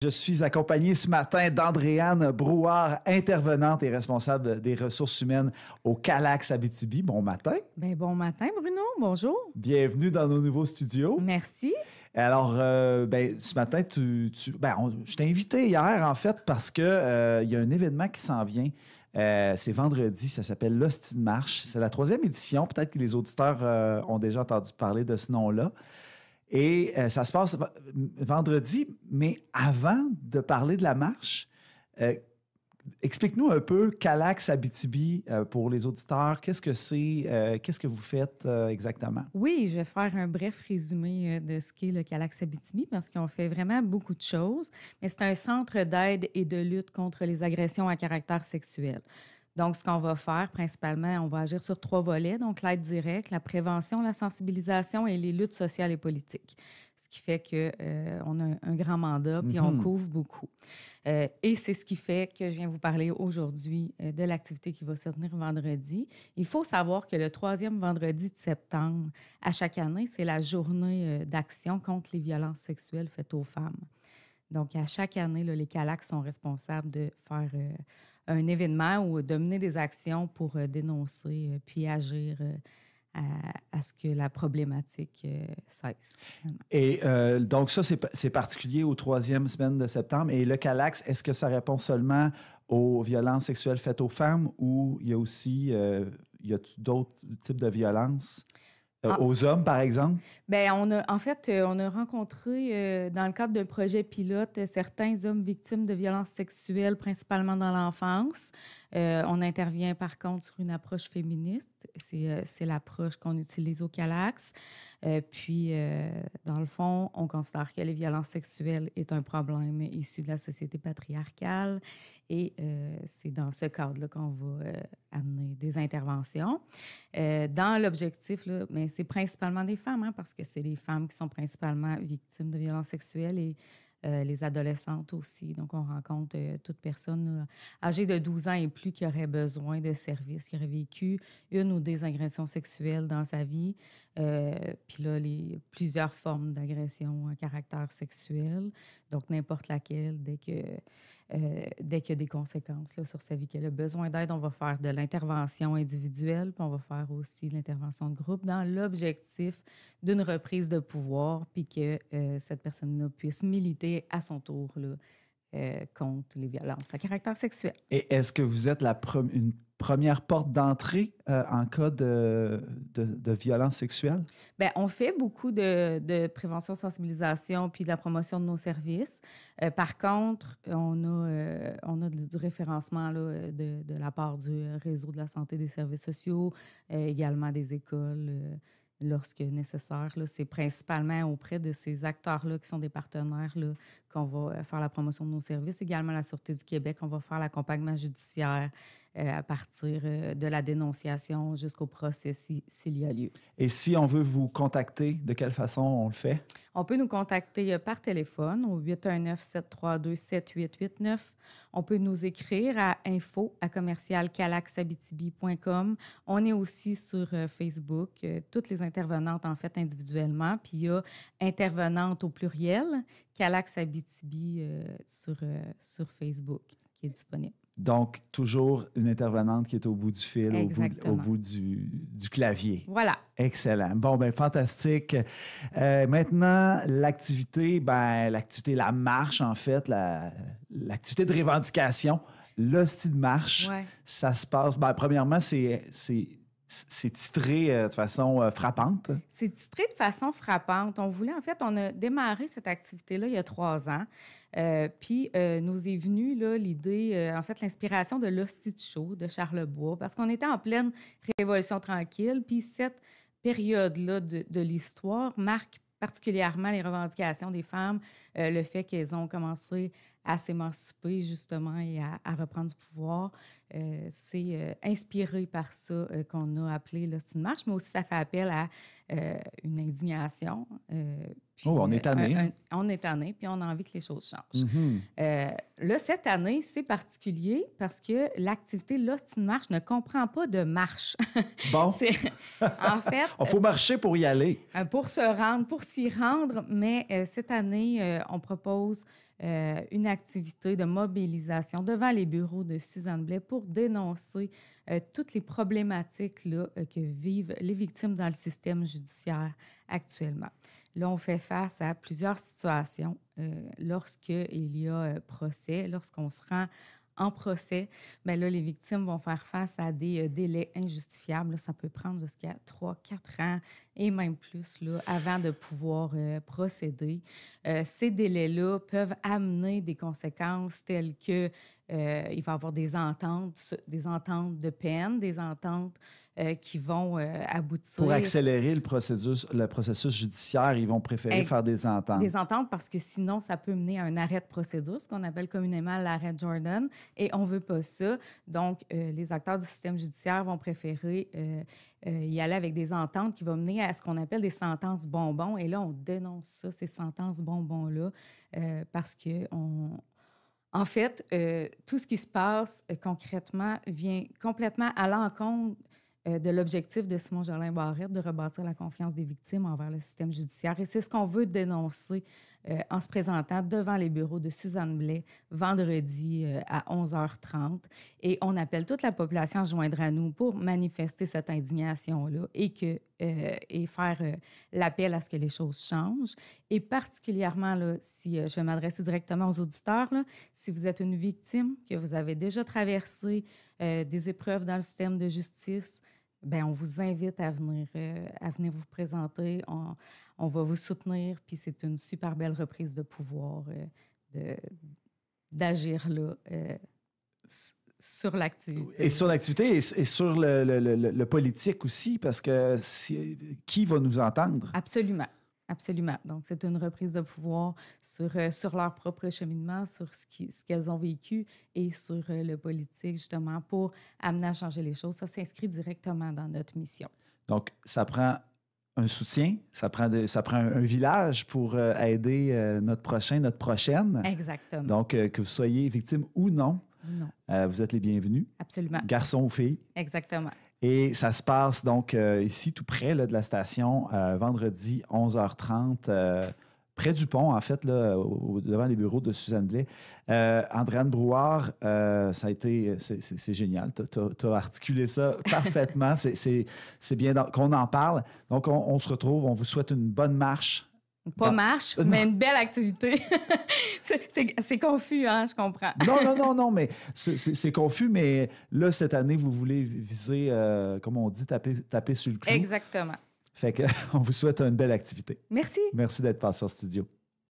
Je suis accompagné ce matin d'Andréane Brouard, intervenante et responsable des ressources humaines au Calax Abitibi. Bon matin. Bien, bon matin, Bruno. Bonjour. Bienvenue dans nos nouveaux studios. Merci. Alors, ce matin, je t'ai invité hier, en fait, parce qu'il y a un événement qui s'en vient. C'est vendredi, ça s'appelle l'Hostie de marche. C'est la 3e édition. Peut-être que les auditeurs ont déjà entendu parler de ce nom-là. Et ça se passe vendredi, mais avant de parler de la marche, explique-nous un peu Calax Abitibi pour les auditeurs. Qu'est-ce que c'est? Qu'est-ce que vous faites exactement? Oui, je vais faire un bref résumé de ce qu'est le Calax Abitibi parce qu'on fait vraiment beaucoup de choses, mais c'est un centre d'aide et de lutte contre les agressions à caractère sexuel. Donc, ce qu'on va faire, principalement, on va agir sur 3 volets, donc l'aide directe, la prévention, la sensibilisation et les luttes sociales et politiques. Ce qui fait qu'on a un grand mandat, puis on couvre beaucoup. Et c'est ce qui fait que je viens vous parler aujourd'hui de l'activité qui va se tenir vendredi. Il faut savoir que le 3e vendredi de septembre, à chaque année, c'est la journée d'action contre les violences sexuelles faites aux femmes. Donc, à chaque année, là, les Calax sont responsables de faire un événement ou de mener des actions pour dénoncer puis agir à ce que la problématique cesse. Finalement. Et donc, ça, c'est particulier aux 3e semaine de septembre. Et le Calax, est-ce que ça répond seulement aux violences sexuelles faites aux femmes ou il y a aussi d'autres types de violences? Aux hommes, par exemple? Bien, on a rencontré, dans le cadre d'un projet pilote, certains hommes victimes de violences sexuelles, principalement dans l'enfance. On intervient, par contre, sur une approche féministe. C'est l'approche qu'on utilise au Calax. Puis, dans le fond, on considère que les violences sexuelles est un problème issu de la société patriarcale. Et c'est dans ce cadre-là qu'on va amener des interventions. Dans l'objectif, là, mais c'est principalement des femmes, hein, parce que c'est les femmes qui sont principalement victimes de violences sexuelles et les adolescentes aussi. Donc, on rencontre toute personne là, âgée de 12 ans et plus qui aurait besoin de services, qui aurait vécu une ou des agressions sexuelles dans sa vie. Puis là, plusieurs formes d'agressions à caractère sexuel. Donc, n'importe laquelle, dès qu'il y a des conséquences là, sur sa vie, qu'elle a besoin d'aide, on va faire de l'intervention individuelle, puis on va faire aussi de l'intervention de groupe dans l'objectif d'une reprise de pouvoir, puis que cette personne-là puisse militer à son tour là, contre les violences à caractère sexuel. Et est-ce que vous êtes une première porte d'entrée en cas de violence sexuelle? Bien, on fait beaucoup de prévention, sensibilisation puis de la promotion de nos services. Par contre, on a du référencement là, de la part du réseau de la santé des services sociaux, également des écoles. Lorsque nécessaire, là, c'est principalement auprès de ces acteurs-là qui sont des partenaires là, qu'on va faire la promotion de nos services. Également, la Sûreté du Québec, on va faire l'accompagnement judiciaire à partir de la dénonciation jusqu'au procès s'il y a lieu. Et si on veut vous contacter, de quelle façon on le fait? On peut nous contacter par téléphone au 819-732-7889. On peut nous écrire à info@commercialcalaxabitibi.com. On est aussi sur Facebook. Toutes les intervenantes, en fait, individuellement. Puis il y a intervenantes au pluriel, Calax Abitibi sur Facebook, qui est disponible. Donc, toujours une intervenante qui est au bout du fil, au bout du clavier. Voilà. Excellent. Bon, bien, fantastique. Maintenant, l'activité, la marche, en fait, l'activité de revendication, l'hostie de marche, ouais. Ça se passe... premièrement, c'est titré de façon frappante. C'est titré de façon frappante. On a démarré cette activité-là il y a 3 ans. Puis nous est venue l'idée, l'inspiration de l'Hostie de Show de Charlebois, parce qu'on était en pleine Révolution tranquille. Puis cette période-là de l'histoire marque particulièrement les revendications des femmes, le fait qu'elles ont commencé à s'émanciper justement et à reprendre du pouvoir. C'est inspiré par ça qu'on a appelé l'Hostie de marche, mais aussi ça fait appel à une indignation. Puis, on est tanné. On est tanné, puis on a envie que les choses changent. Mm-hmm. Là, cette année, c'est particulier parce que l'activité l'Hostie de marche ne comprend pas de marche. Bon. En fait... Il faut marcher pour y aller. Pour s'y rendre, mais cette année, on propose une activité de mobilisation devant les bureaux de Suzanne Blais pour dénoncer toutes les problématiques là, que vivent les victimes dans le système judiciaire actuellement. Là, on fait face à plusieurs situations lorsqu'il y a procès, lorsqu'on se rend en procès, bien là, les victimes vont faire face à des délais injustifiables. Là, ça peut prendre jusqu'à 3-4 ans et même plus là, avant de pouvoir procéder. Ces délais-là peuvent amener des conséquences telles que il va y avoir des ententes de peine, des ententes qui vont aboutir... Pour accélérer le processus judiciaire, ils vont préférer faire des ententes. Des ententes parce que sinon, ça peut mener à un arrêt de procédure, ce qu'on appelle communément l'arrêt Jordan, et on ne veut pas ça. Donc, les acteurs du système judiciaire vont préférer y aller avec des ententes qui vont mener à ce qu'on appelle des sentences bonbons. Et là, on dénonce ça, ces sentences bonbons-là, parce que en fait, tout ce qui se passe concrètement vient complètement à l'encontre de l'objectif de Simon Jolin Barrette de rebâtir la confiance des victimes envers le système judiciaire. Et c'est ce qu'on veut dénoncer en se présentant devant les bureaux de Suzanne Blais vendredi à 11h30. Et on appelle toute la population à se joindre à nous pour manifester cette indignation-là et faire l'appel à ce que les choses changent. Et particulièrement, là, si je vais m'adresser directement aux auditeurs, là, si vous êtes une victime, que vous avez déjà traversé des épreuves dans le système de justice, bien, on vous invite à venir vous présenter. On va vous soutenir, puis c'est une super belle reprise de pouvoir d'agir là sur l'activité. Et sur l'activité et sur le politique aussi, parce que qui va nous entendre? Absolument. Absolument. Donc, c'est une reprise de pouvoir sur leur propre cheminement, sur ce qu'elles ont vécu et sur le politique, justement, pour amener à changer les choses. Ça s'inscrit directement dans notre mission. Donc, ça prend un soutien, ça prend un village pour aider notre prochaine. Exactement. Donc, que vous soyez victime ou non, vous êtes les bienvenus. Absolument. Garçons ou filles. Exactement. Et ça se passe donc ici, tout près là, de la station, vendredi 11h30, près du pont, en fait, là, devant les bureaux de Suzanne Blais. Andréane Brouard, ça a été... C'est génial. Tu as articulé ça parfaitement. C'est bien qu'on en parle. Donc, on se retrouve. On vous souhaite une bonne marche. Pas marche, mais une belle activité. C'est confus, hein, je comprends. Non, mais c'est confus, mais là, cette année, vous voulez viser, comme on dit, taper sur le clou. Exactement. Fait qu'on vous souhaite une belle activité. Merci. Merci d'être passé en studio.